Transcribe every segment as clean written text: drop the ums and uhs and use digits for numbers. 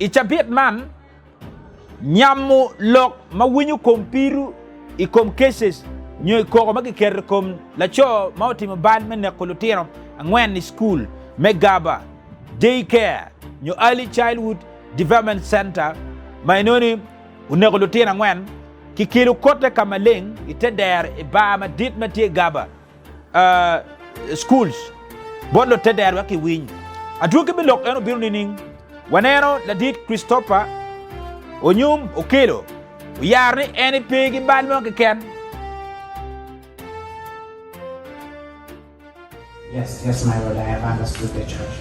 ichabiet man nyamu lok mawinyu kom piru I kom cases nyoy ko magiker kom la cho mauti mabal men nekolutino angwen ni school megaba daycare nyo early childhood development center mainoni unekolutino angwen kikilu kote kamaleng iteder ba madit matie gaba schools bodlo teder waki win aduke bilok eno biru ning wanero la dit Christopher onyum okelo yarni eni pegi balmo ke ken. Yes, my Lord, I have understood the church.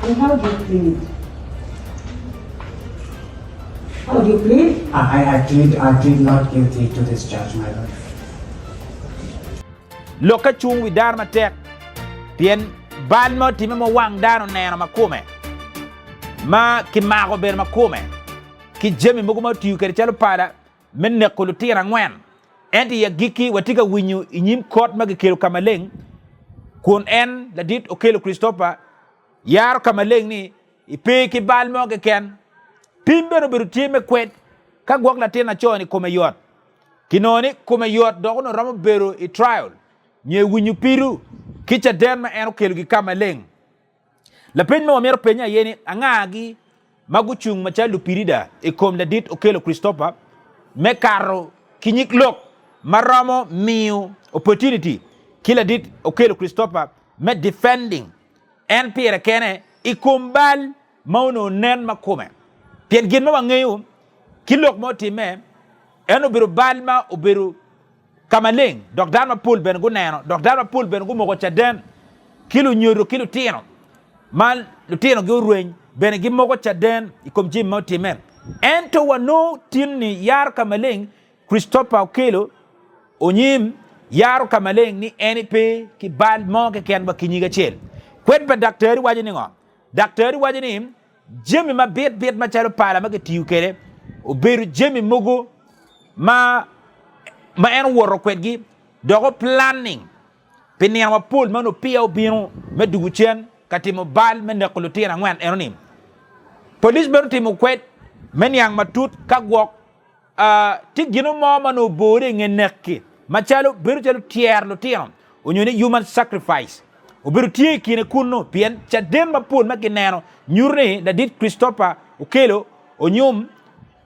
And how do you plead? How do you plead? I plead not guilty to this charge, my Lord. Loka chung wi dar matek pien balmo time mo wang dano neno makume ma ki mago ber makume ki jemi mugo ma tiu kere chalo pada men ne kolutira ngwen enti ya giki watika winyu inyim kot magi kelo kamaleng kun en la dit okelo Christopher yar kamaleng ni ipe ki balmo ke ken pimbe no beru time kwet ka gwak la tena choni kome yot kinoni kome yot dogo no ramo beru I trial nye winyu piru kicha den ma eno kelo gi kamaleng la pen mo mero penya yeni angagi maguchung machalu pirida kom la dit okelo Christopher me karo kinyik lok maramo miu opportunity kila dit okelo Christopher me defending en pere kene ikumbal mauno nen makume pien gin ma ngayu kilok mo time eno biru balma obiru kamaleng dokdar ma pul ben guneno dokdar ma pul ben gumo chaden kilo nyoro kilo tino mal lutino gi rueny ben gi mogo chaden ikom jim mo time ento wano tinni yar kamaleng Christopher okelo onyim yar kamaleng ni NP ki bal mo ke ken ba kinyiga chel kwet ba daktari wajini ngo daktari wajini jemi ma bet ma chalo pala ma ke tiu kere o beru jemi mogo ma en woro kwet gi dogo planning penia ma pol mano pia obino me dugu chen katimo bal me nekolutina ngwan eronim police beru timo kwet men yang matut kagwok ti gino mo mano bore ngenekki machalo beru chalo tier lo tiam onyone human sacrifice o beru tie kine kunno pien chaden mapul makineno nyurne da dit Christopher okelo onyum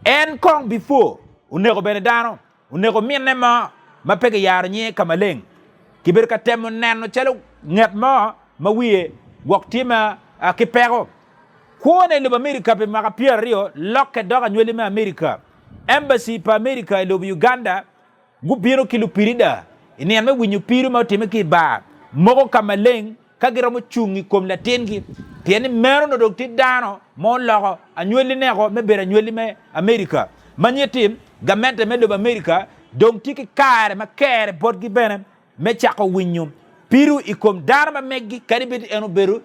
en kong before unego benedano unego minne ma pege yar nye kamaleng kiber ka temo neno chalo nget ma wiye gwok tima kipego kuone lo America pe maka Pierre Rio lokke doga nyweli ma America embassy pa America lo Uganda gubiro kilu pirida ini ame winyu piru ma time ki ba mogo kamaleng kagira mo chungi kom la tengi tieni mero no dokti dano mo logo anyweli nego me bera nyweli me America manyetim gamente me lo America donc tiki kare ma kere bodgi bene me chako winyu piru ikom darma meggi kadibeti eno beru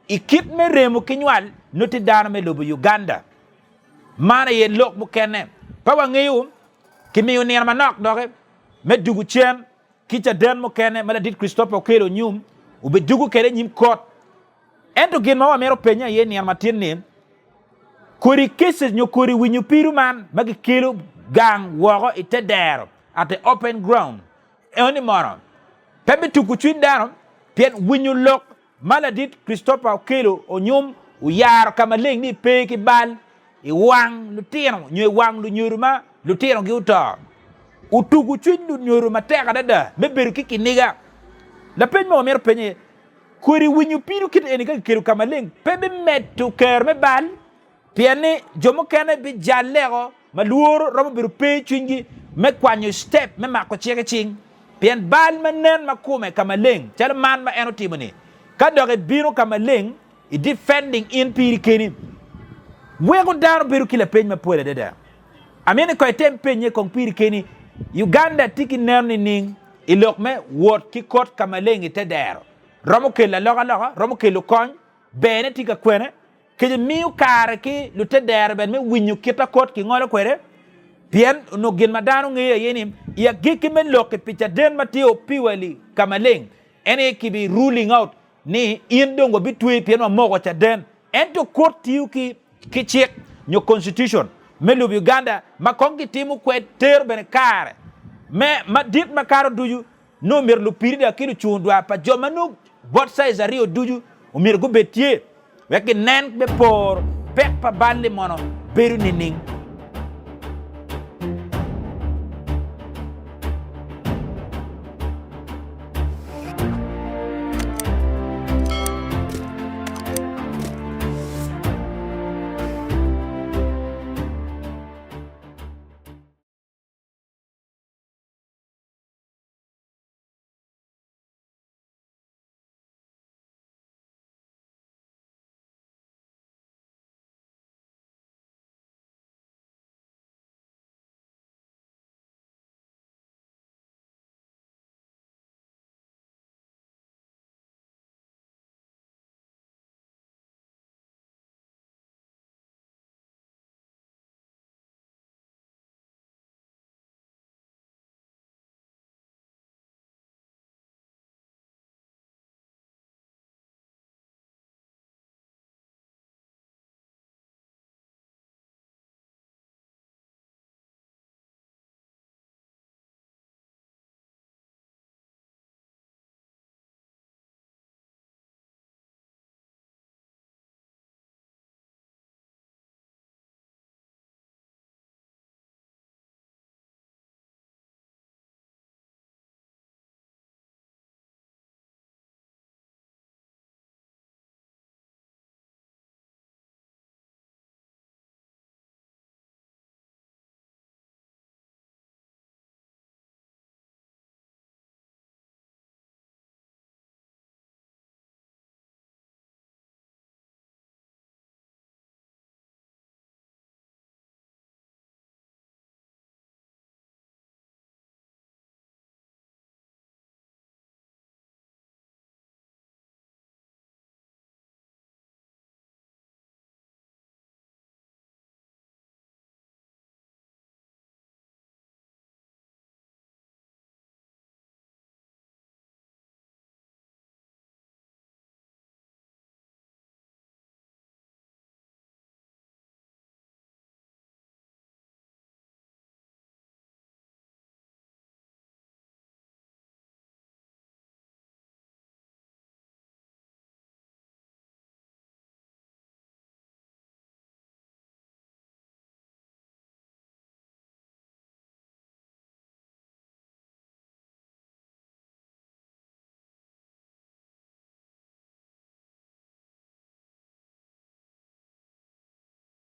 ikip me remo kinywal noti dana me lobo Uganda mana ye lok mu kenne pawa ngeyu kimi unir manok doge me dugu chen kicha den mu kenne mala dit Christopher okelo nyum ube dugu kere nyim kot ento gen mawa mero penya ye ni matin ni kori cases nyokori winyu piru man magi kelo gang wogo itedero at the open ground eni moro pebe tuku chindano pien winyu lok maladit Christopher okelo onyum uyar kamaleng ni peki bal iwang lutino nyoy wang lu nyuruma lutino gi uto utugu chindu nyuruma teka dada meberu kiki niga la pen mo mer penye kori winyu piru kit eni ka kelu kamaleng pebe metu ker me bal piani jomo kene bi jallego maluoro robo beru pe chingi me kwanyo step me mako chege ching pien bal manen makume kamaleng chal man ma eno timoni kadoge biro kamaleng I defending in piri keni mwego daro beru kila penye mapole dada amene kwa item penye kong piri keni Uganda tiki nerni ning ilok me wot ki kot kamaleng ite daro romo ke la loga romo ke lo kony bene tika kwene ke miu kare ki lute daro ben me winyu kita kot ki ngolo kwere pien no gen madano ngeye yenim ya giki men loke picha den matio piwali kamaleng ene ki be ruling out ni in dongo bitwe pien ma mogo cha den ento court tiu ki chek nyo constitution melu Uganda ma kongi timu kwe ter ben kare me ma dit ma karo duju no mir lu piri da kidu chundwa pa joma no bot size rio duju o mir go betie weke nen be por pek pa bande mono beru nining